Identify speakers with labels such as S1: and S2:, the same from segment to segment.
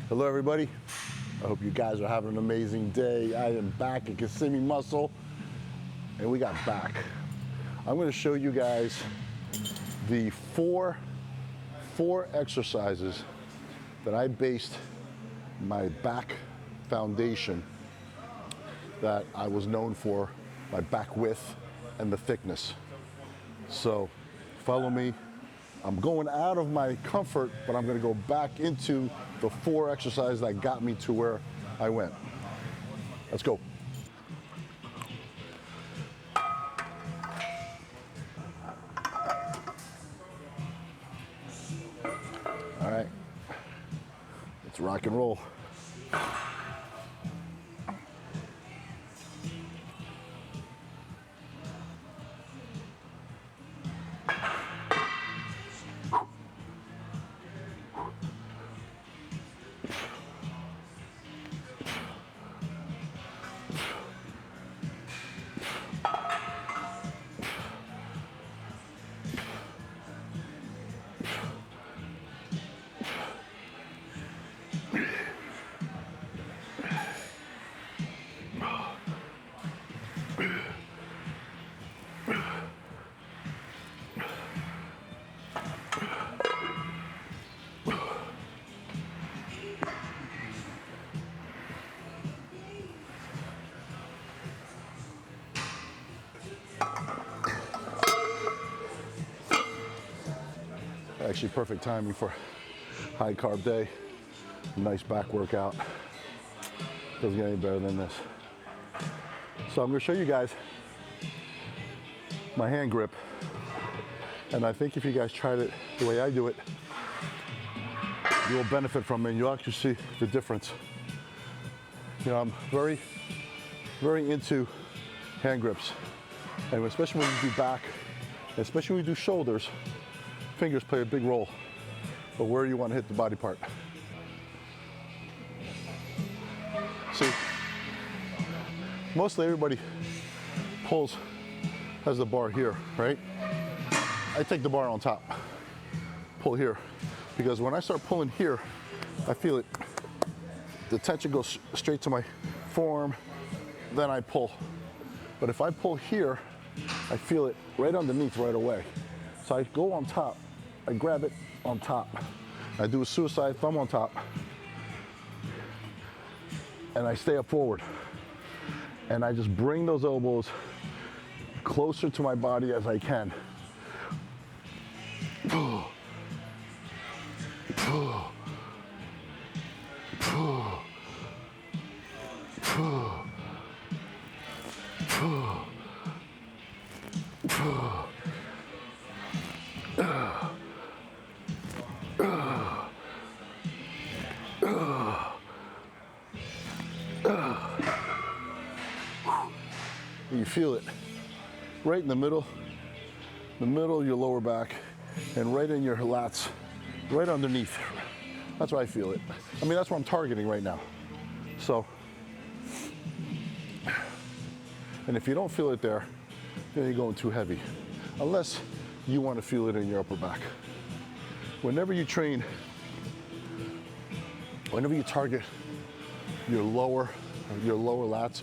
S1: Hello everybody, I hope you guys are having an amazing day. I am back at Kissimmee Muscle and we got back. I'm going to show you guys the four exercises that I based my back foundation that I was known for, my back width and the thickness. So follow me. I'm going out of my comfort, but I'm going to go back into the 4 exercises that got me to where I went. Let's go. All right, let's rock and roll. Actually perfect timing for high carb day. Nice back workout. Doesn't get any better than this. So I'm going to show you guys my hand grip. And I think if you guys tried it the way I do it, you will benefit from it and you'll actually see the difference. You know, I'm very into hand grips. And especially when you do back, especially when you do shoulders, fingers play a big role of where you want to hit the body part. See, mostly everybody has the bar here, right? I take the bar on top, pull here, because when I start pulling here, I feel it. The tension goes straight to my forearm, then I pull. But if I pull here, I feel it right underneath right away. So I go on top, I grab it on top. I do a suicide thumb on top. And I stay up forward. And I just bring those elbows closer to my body as I can. You feel it right in the middle of your lower back and right in your lats, right underneath. That's where I feel it. I mean, that's what I'm targeting right now. So, and if you don't feel it there, then you're going too heavy. Unless you want to feel it in your upper back. Whenever you train, whenever you target your lower lats,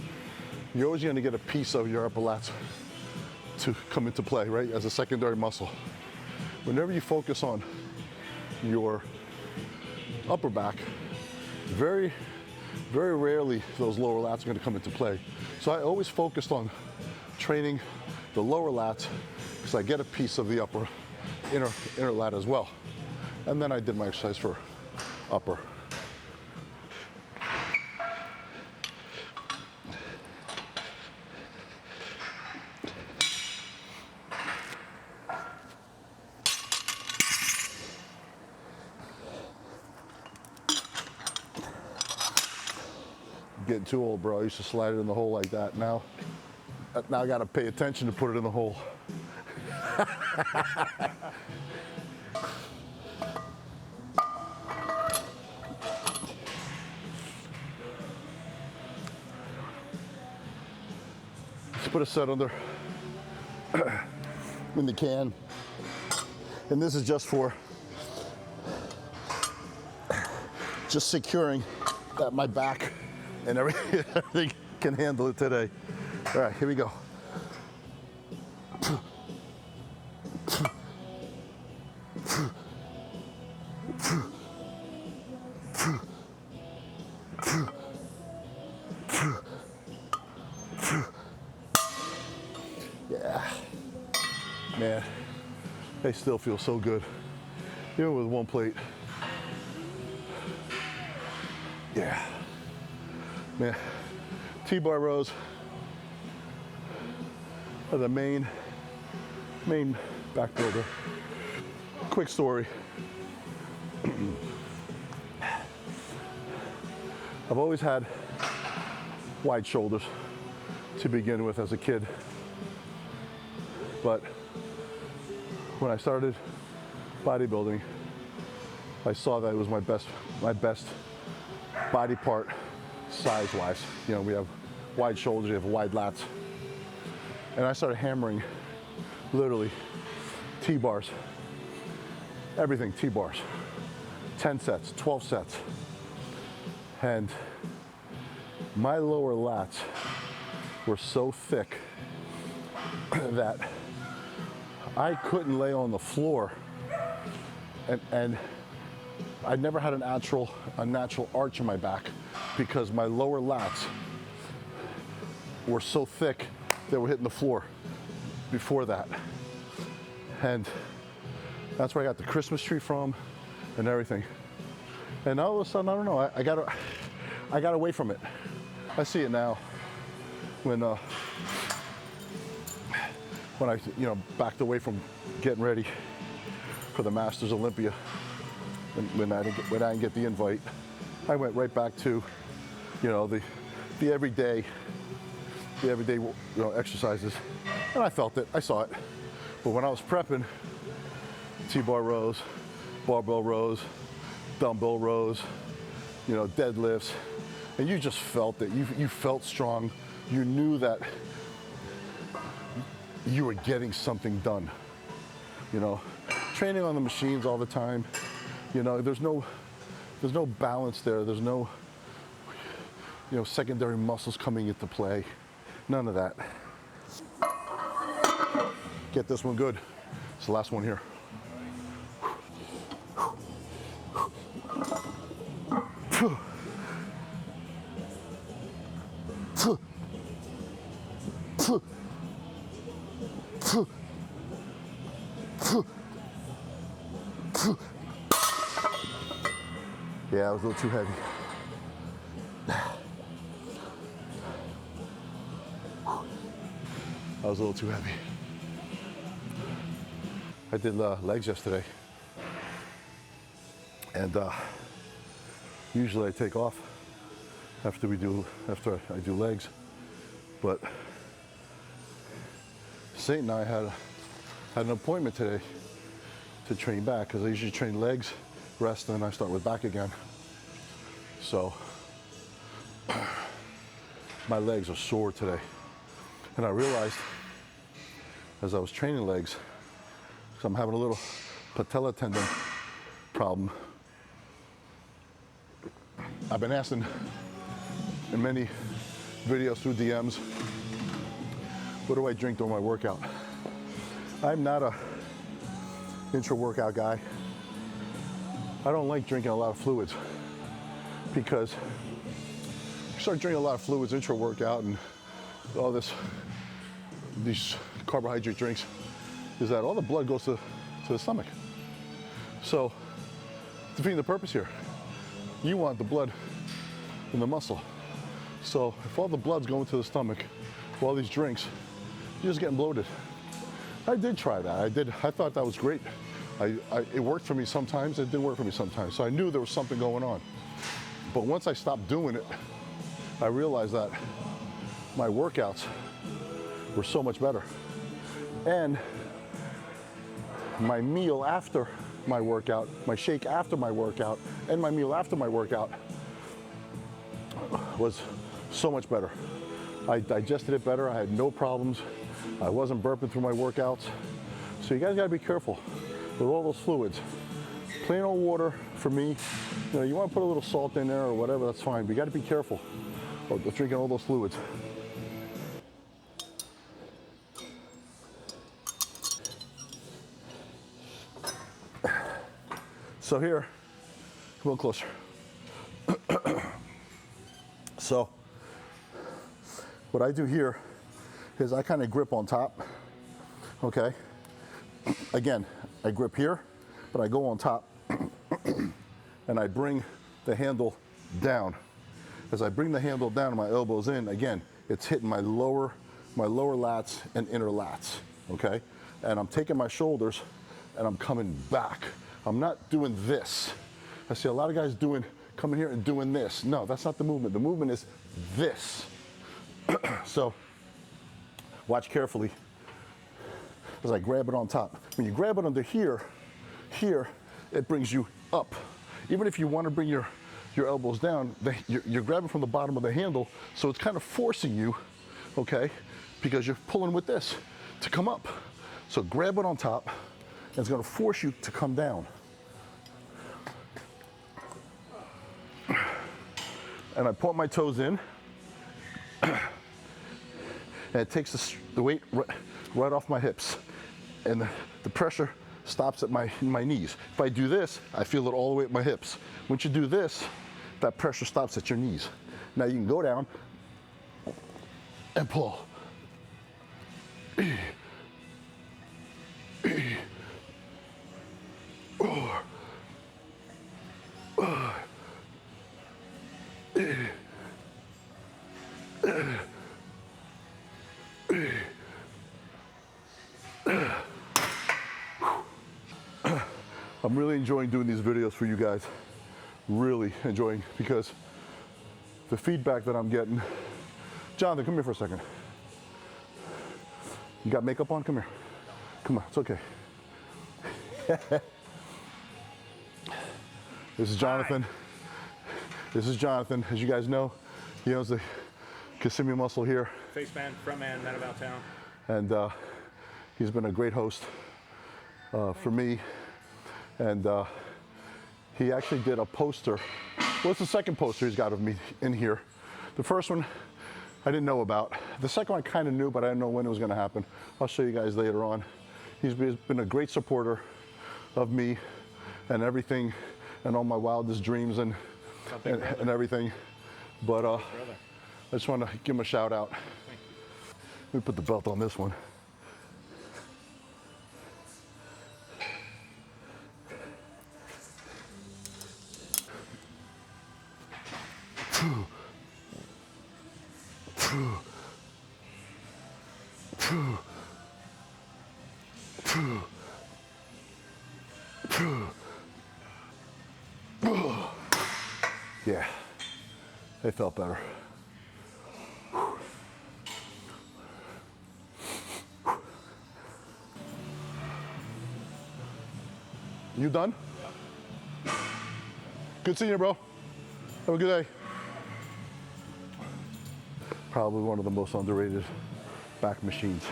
S1: you're always going to get a piece of your upper lats to come into play, right, as a secondary muscle. Whenever you focus on your upper back, very rarely those lower lats are going to come into play. So I always focused on training the lower lats because I get a piece of the upper inner lat as well. And then I did my exercise for upper. Getting too old, bro. I used to slide it in the hole like that. Now I got to pay attention to put it in the hole. Let's put a set under in the can. And this is just for just securing that my back and everything can handle it today. All right, here we go. Yeah, man, they still feel so good, even with one plate. Yeah, man, T-bar rows are the main back builder. Quick story. I've always had wide shoulders to begin with as a kid, but when I started bodybuilding, I saw that it was my best body part size-wise. You know, we have wide shoulders, we have wide lats, and I started hammering literally T-bars, everything T-bars, 10 sets, 12 sets, and my lower lats were so thick that I couldn't lay on the floor, and I never had a natural arch in my back because my lower lats were so thick they were hitting the floor before that. And that's where I got the Christmas tree from and everything. And all of a sudden, I don't know, I got away from it. I see it now when I, you know, backed away from getting ready for the Masters Olympia. And when I didn't get the invite, I went right back to, you know, the everyday, you know, exercises, and I felt it, I saw it. But when I was prepping, T-bar rows, barbell rows, dumbbell rows, you know, deadlifts, and you just felt it. You felt strong. You knew that you were getting something done. You know, training on the machines all the time. You know, there's no balance there. There's no, you know, secondary muscles coming into play. None of that. Get this one good. It's the last one here. Yeah, it was a little too heavy. That was a little too heavy. I did legs yesterday, and usually I take off after I do legs, but Saint and I had an appointment today to train back, because I usually train legs, rest, and then I start with back again. So my legs are sore today, and I realized as I was training legs, because I'm having a little patella tendon problem. I've been asking in many videos through DMs, what do I drink during my workout? I'm not a intra-workout guy. I don't like drinking a lot of fluids, because you start drinking a lot of fluids intra-workout and all these carbohydrate drinks, is that all the blood goes to the stomach. So, defeating the purpose here. You want the blood in the muscle. So if all the blood's going to the stomach, with all these drinks, you're just getting bloated. I did try that. I thought that was great. It worked for me sometimes, it didn't work for me sometimes. So I knew there was something going on. But once I stopped doing it, I realized that my workouts were so much better. And my meal after my workout, my shake after my workout, and my meal after my workout was so much better. I digested it better, I had no problems. I wasn't burping through my workouts. So you guys gotta be careful with all those fluids. Plain old water for me You know, you want to put a little salt in there or whatever, that's fine, but you got to be careful of drinking all those fluids. So here, come a little closer. So what I do here is I kind of grip on top, okay? Again, I grip here, but I go on top and I bring the handle down. As I bring the handle down and my elbows in, again, it's hitting my lower lats and inner lats, okay? And I'm taking my shoulders and I'm coming back. I'm not doing this. I see a lot of guys coming here and doing this. No, that's not the movement. The movement is this. So watch carefully as I grab it on top. When you grab it under here, it brings you up. Even if you want to bring your elbows down, you're grabbing from the bottom of the handle, so it's kind of forcing you, okay, because you're pulling with this to come up. So grab it on top, and it's going to force you to come down. And I point my toes in, and it takes the weight right off my hips, and the pressure stops at my knees. If I do this, I feel it all the way at my hips. Once you do this, that pressure stops at your knees. Now you can go down and pull. I'm really enjoying doing these videos for you guys. Really enjoying, because the feedback that I'm getting. Jonathan, come here for a second. You got makeup on? Come here. Come on, it's okay. This is Jonathan. Hi. This is Jonathan. As you guys know, he owns the Kissimmee Muscle here.
S2: Face man, front man, man about town.
S1: And he's been a great host for me. And he actually did a poster. Well, it's the second poster he's got of me in here. The first one I didn't know about. The second one I kind of knew, but I didn't know when it was going to happen. I'll show you guys later on. He's been a great supporter of me and everything, and all my wildest dreams and everything. But I just want to give him a shout out. Let me put the belt on this one. Yeah, it felt better. You done? Good seeing you, bro. Have a good day. Probably one of the most underrated back machines,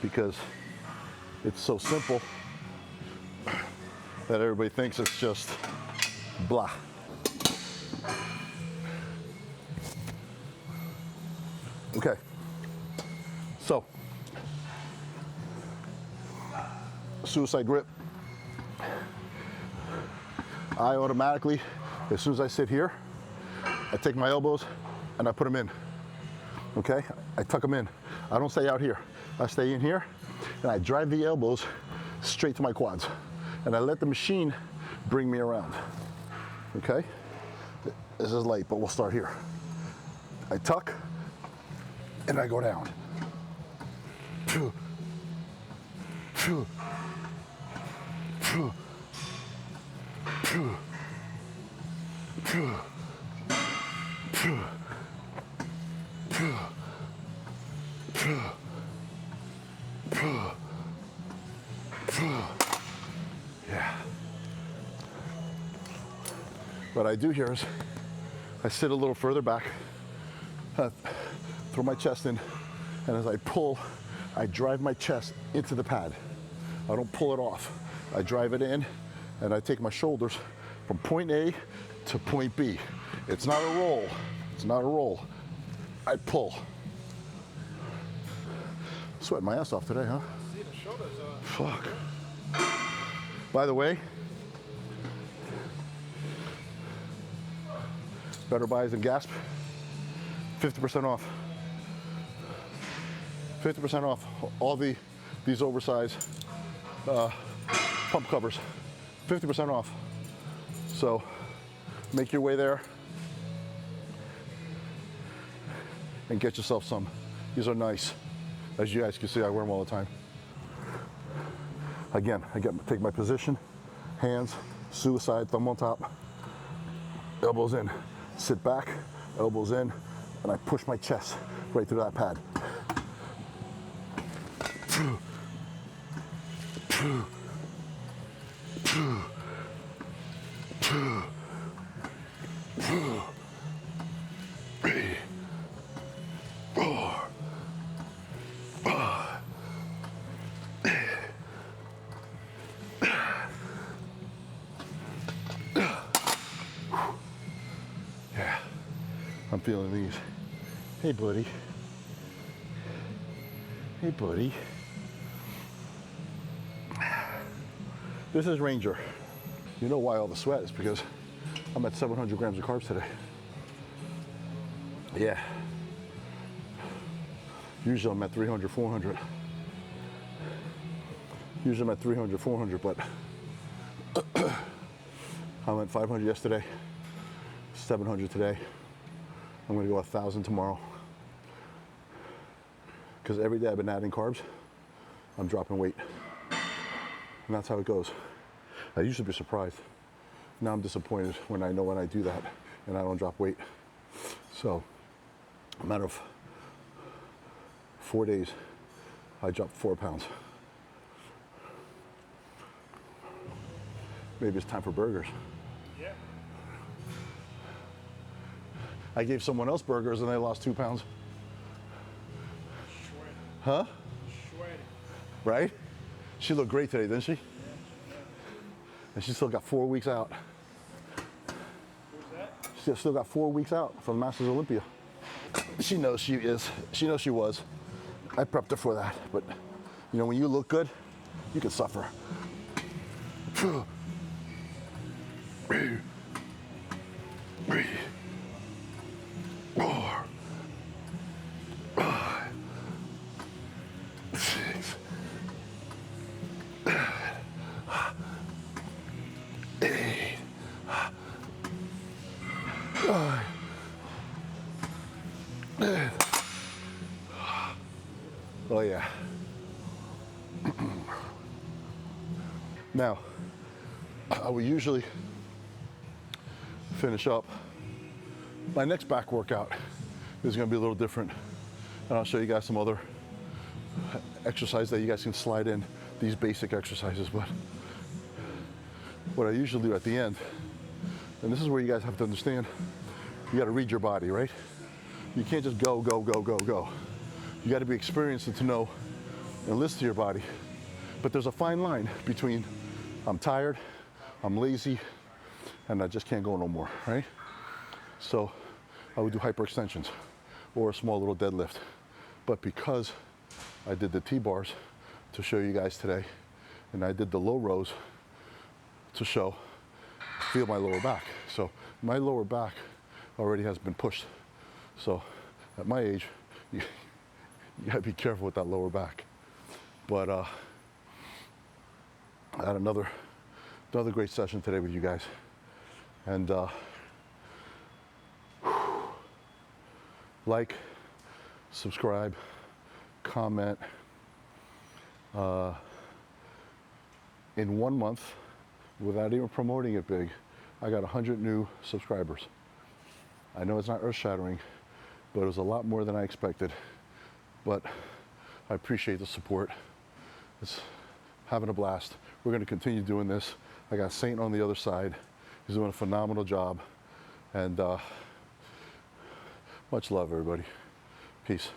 S1: because it's so simple that everybody thinks it's just blah. Okay, so suicide grip. I automatically, as soon as I sit here, I take my elbows and I put them in. Okay, I tuck them in. I don't stay out here. I stay in here and I drive the elbows straight to my quads, and I let the machine bring me around. Okay, this is light, but we'll start here. I tuck and I go down. Yeah. What I do here is I sit a little further back, throw my chest in, and as I pull, I drive my chest into the pad. I don't pull it off. I drive it in, and I take my shoulders, from point A to point B. It's not a roll. It's not a roll. I pull. Sweating my ass off today, huh?
S2: See the shoulders are.
S1: Fuck. By the way, Better Buys and Gasp, 50% off. 50% off all these oversized pump covers. 50% off. So make your way there and get yourself some. These are nice. As you guys can see, I wear them all the time. Again, take my position, hands, suicide, thumb on top, elbows in, sit back, elbows in, and I push my chest right through that pad. Yeah, I'm feeling these. Hey, buddy. Hey, buddy. This is Ranger. You know why all the sweat is because I'm at 700 grams of carbs today. Yeah. Usually I'm at 300, 400. Usually I'm at 300, 400, but I went 500 yesterday, 700 today. I'm gonna go 1,000 tomorrow. Because every day I've been adding carbs, I'm dropping weight. And that's how it goes. I used to be surprised. Now I'm disappointed when I know when I do that and I don't drop weight. So, a matter of 4 days, I dropped 4 pounds. Maybe it's time for burgers.
S2: Yeah.
S1: I gave someone else burgers and they lost 2 pounds.
S2: Shredded.
S1: Huh?
S2: Shredded.
S1: Right? She looked great today, didn't she?
S2: Yeah.
S1: And she still got 4 weeks out.
S2: Who's that?
S1: She still got 4 weeks out from Masters Olympia. She knows she is. She knows she was. I prepped her for that. But, you know, when you look good, you can suffer. Four, 5, 6, 8, 9, 10. Oh yeah. Now, I will usually finish up. My next back workout is going to be a little different, and I'll show you guys some other exercises that you guys can slide in, these basic exercises. But what I usually do at the end, and this is where you guys have to understand, you got to read your body, right? You can't just go, go, go, go, go. You got to be experienced to know and listen to your body. But there's a fine line between I'm tired, I'm lazy, and I just can't go no more, right? So I would do hyperextensions or a small little deadlift. But because I did the T-bars to show you guys today, and I did the low rows to feel my lower back. So my lower back already has been pushed. So at my age, you gotta be careful with that lower back. But I had another great session today with you guys. And like, subscribe, comment. In 1 month, without even promoting it big, I got 100 new subscribers. I know it's not earth-shattering, but it was a lot more than I expected. But I appreciate the support. It's having a blast. We're going to continue doing this. I got Saint on the other side. He's doing a phenomenal job. And much love, everybody. Peace.